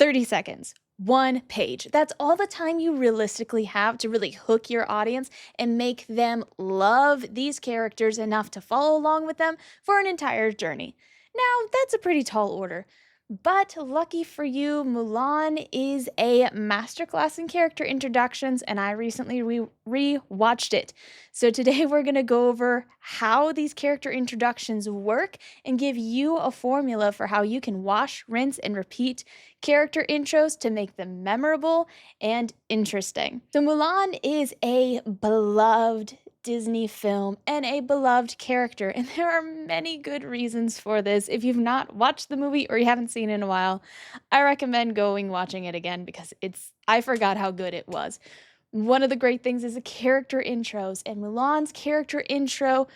30 seconds, one page. That's all the time you realistically have to really hook your audience and make them love these characters enough to follow along with them for an entire journey. Now, that's a pretty tall order. But lucky for you, Mulan is a masterclass in character introductions, and I recently re-watched it. So today we're going to go over how these character introductions work and give you a formula for how you can wash, rinse, and repeat character intros to make them memorable and interesting. So Mulan is a beloved Disney film and a beloved character, and there are many good reasons for this. If you've not watched the movie or you haven't seen it in a while, I recommend watching it again because I forgot how good it was. One of the great things is the character intros, and Mulan's character intro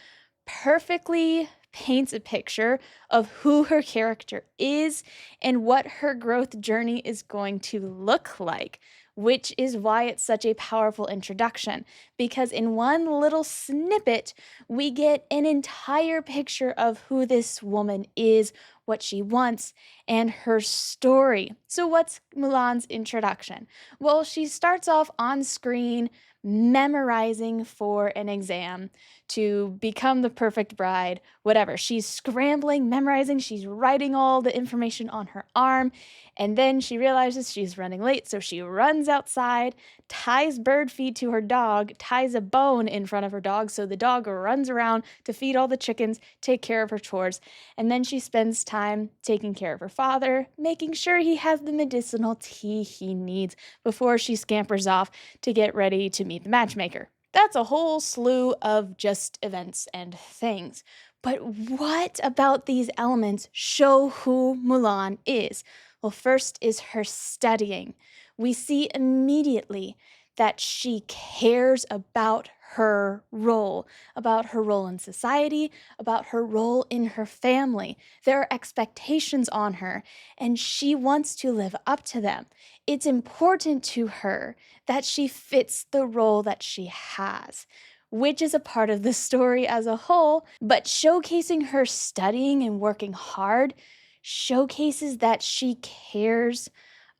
perfectly paints a picture of who her character is and what her growth journey is going to look like, which is why it's such a powerful introduction, because in one little snippet, we get an entire picture of who this woman is, what she wants, and her story. So what's Mulan's introduction? Well, she starts off on screen memorizing for an exam to become the perfect bride, whatever. She's scrambling, memorizing, she's writing all the information on her arm, and then she realizes she's running late, so she runs outside, ties bird feed to her dog, ties a bone in front of her dog, so the dog runs around to feed all the chickens, take care of her chores, and then she spends time taking care of her father, making sure he has the medicinal tea he needs before she scampers off to get ready to meet the matchmaker. That's a whole slew of just events and things. But what about these elements show who Mulan is? Well, first is her studying. We see immediately that she cares about her role in society, about her role in her family. There are expectations on her, and she wants to live up to them. It's important to her that she fits the role that she has, which is a part of the story as a whole, but showcasing her studying and working hard showcases that she cares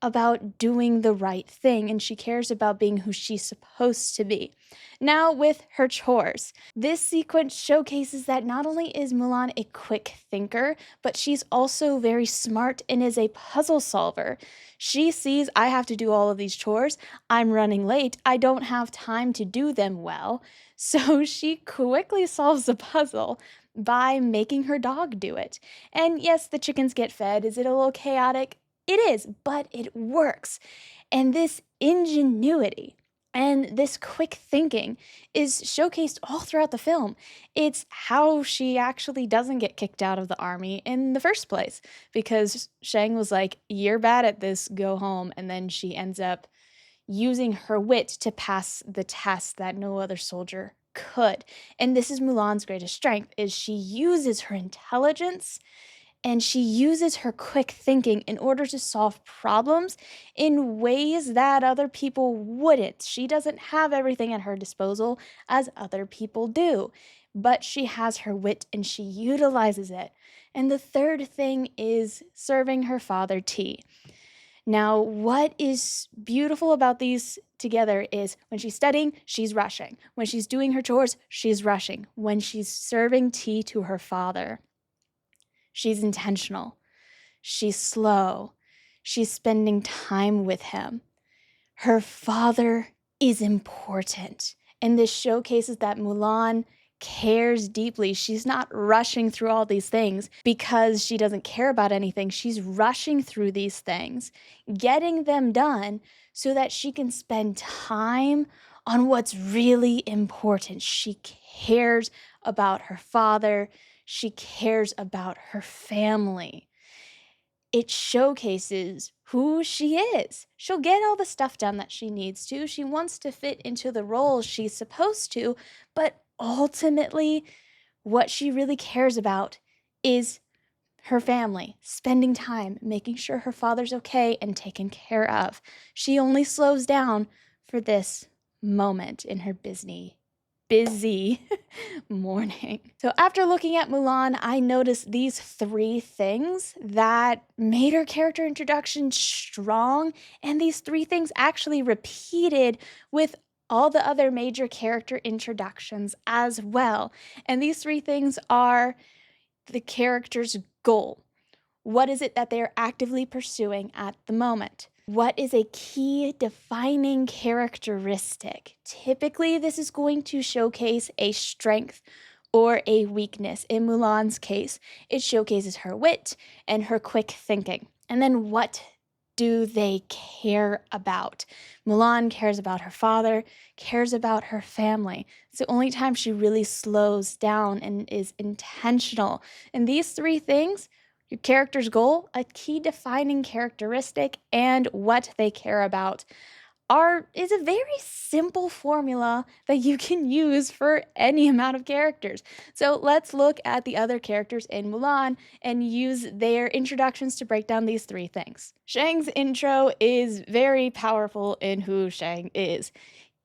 about doing the right thing and she cares about being who she's supposed to be. Now, with her chores, this sequence showcases that not only is Mulan a quick thinker, but she's also very smart and is a puzzle solver. She sees, I have to do all of these chores, I'm running late, I don't have time to do them well, so she quickly solves the puzzle by making her dog do it. And yes, the chickens get fed. Is it a little chaotic? It is, but it works. And this ingenuity and this quick thinking is showcased all throughout the film. It's how she actually doesn't get kicked out of the army in the first place, because Shang was like, "You're bad at this, go home." And then she ends up using her wit to pass the test that no other soldier could. And this is Mulan's greatest strength, is she uses her intelligence and she uses her quick thinking in order to solve problems in ways that other people wouldn't. She doesn't have everything at her disposal as other people do, but she has her wit and she utilizes it. And the third thing is serving her father tea. Now, what is beautiful about these together is when she's studying, she's rushing. When she's doing her chores, she's rushing. When she's serving tea to her father, she's intentional. She's slow. She's spending time with him. Her father is important. And this showcases that Mulan cares deeply. She's not rushing through all these things because she doesn't care about anything. She's rushing through these things, getting them done so that she can spend time on what's really important. She cares about her father. She cares about her family. It showcases who she is. She'll get all the stuff done that she needs to. She wants to fit into the role she's supposed to, but ultimately, what she really cares about is her family, spending time, making sure her father's okay and taken care of. She only slows down for this moment in her busy busy morning. So after looking at Mulan, I noticed these 3 things that made her character introduction strong, and these 3 things actually repeated with all the other major character introductions as well. And these 3 things are the character's goal. What is it that they are actively pursuing at the moment? What is a key defining characteristic? Typically, this is going to showcase a strength or a weakness. In Mulan's case, it showcases her wit and her quick thinking. And then what do they care about? Mulan cares about her father, cares about her family. It's the only time she really slows down and is intentional. And these 3 things, your character's goal, a key defining characteristic, and what they care about is a very simple formula that you can use for any amount of characters. So let's look at the other characters in Mulan and use their introductions to break down these 3 things. Shang's intro is very powerful in who Shang is.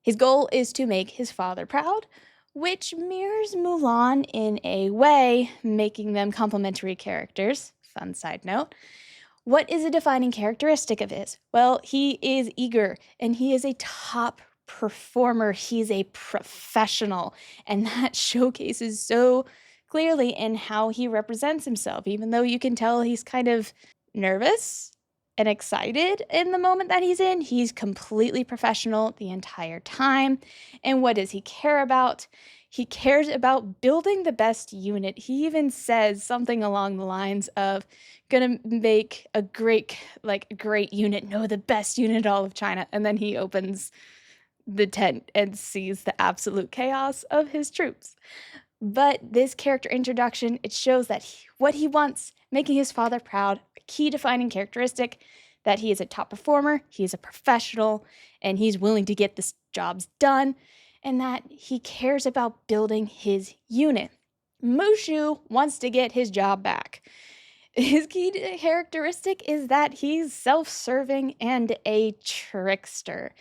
His goal is to make his father proud, which mirrors Mulan in a way, making them complementary characters. Fun side note. What is a defining characteristic of his? Well, he is eager and he is a top performer. He's a professional, and that showcases so clearly in how he represents himself, even though you can tell he's kind of nervous and excited in the moment that he's in. He's completely professional the entire time. And what does he care about? He cares about building the best unit. He even says something along the lines of, gonna make a great unit, no, the best unit in all of China. And then he opens the tent and sees the absolute chaos of his troops. But this character introduction, it shows that what he wants, making his father proud, a key defining characteristic, that he is a top performer, he is a professional, and he's willing to get the jobs done, and that he cares about building his unit. Mushu wants to get his job back. His key characteristic is that he's self-serving and a trickster.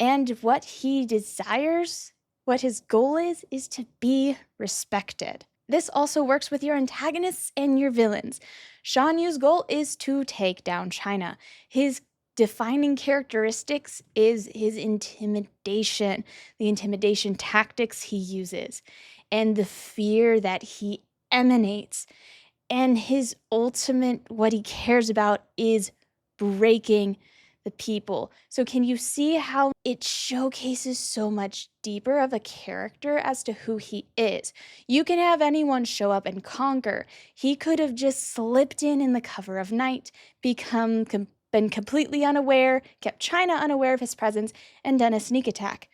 And what he desires, what his goal is to be respected. This also works with your antagonists and your villains. Shan Yu's goal is to take down China. His defining characteristics is his intimidation, the intimidation tactics he uses, and the fear that he emanates. And his ultimate, what he cares about is breaking the people. So can you see how it showcases so much deeper of a character as to who he is? You can have anyone show up and conquer. He could have just slipped in the cover of night, been completely unaware, kept China unaware of his presence, and done a sneak attack.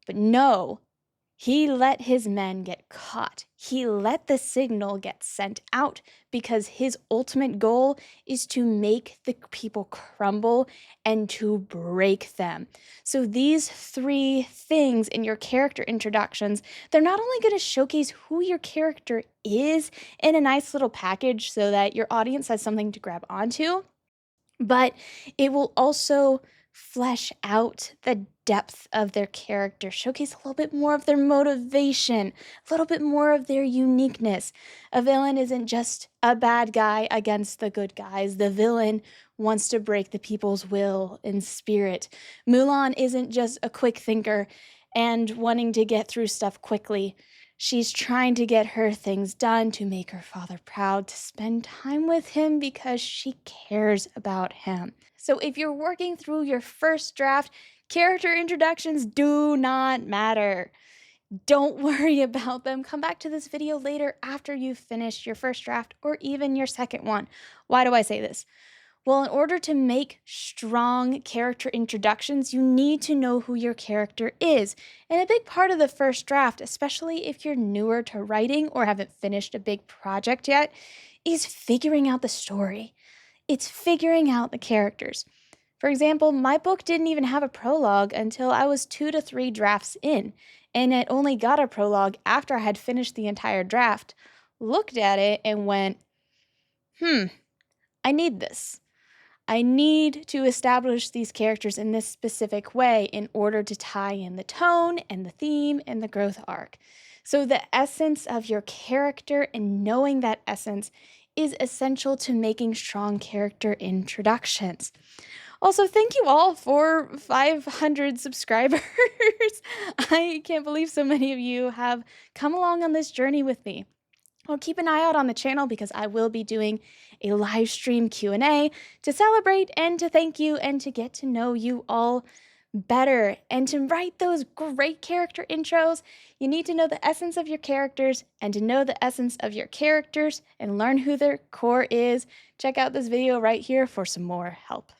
But no, he let his men get caught. He let the signal get sent out because his ultimate goal is to make the people crumble and to break them. So these 3 things in your character introductions, they're not only going to showcase who your character is in a nice little package so that your audience has something to grab onto, but it will also flesh out the depth of their character, showcase a little bit more of their motivation, a little bit more of their uniqueness. A villain isn't just a bad guy against the good guys. The villain wants to break the people's will and spirit. Mulan isn't just a quick thinker and wanting to get through stuff quickly. She's trying to get her things done to make her father proud, to spend time with him because she cares about him. So if you're working through your first draft, character introductions do not matter. Don't worry about them. Come back to this video later after you've finished your first draft or even your second one. Why do I say this? Well, in order to make strong character introductions, you need to know who your character is. And a big part of the first draft, especially if you're newer to writing or haven't finished a big project yet, is figuring out the story. It's figuring out the characters. For example, my book didn't even have a prologue until I was 2 to 3 drafts in, and it only got a prologue after I had finished the entire draft, looked at it, and went, I need this. I need to establish these characters in this specific way in order to tie in the tone and the theme and the growth arc. So, the essence of your character and knowing that essence is essential to making strong character introductions. Also, thank you all for 500 subscribers. I can't believe so many of you have come along on this journey with me. Well, keep an eye out on the channel because I will be doing a live stream Q&A to celebrate and to thank you and to get to know you all better. And to write those great character intros, you need to know the essence of your characters, and to know the essence of your characters and learn who their core is, check out this video right here for some more help.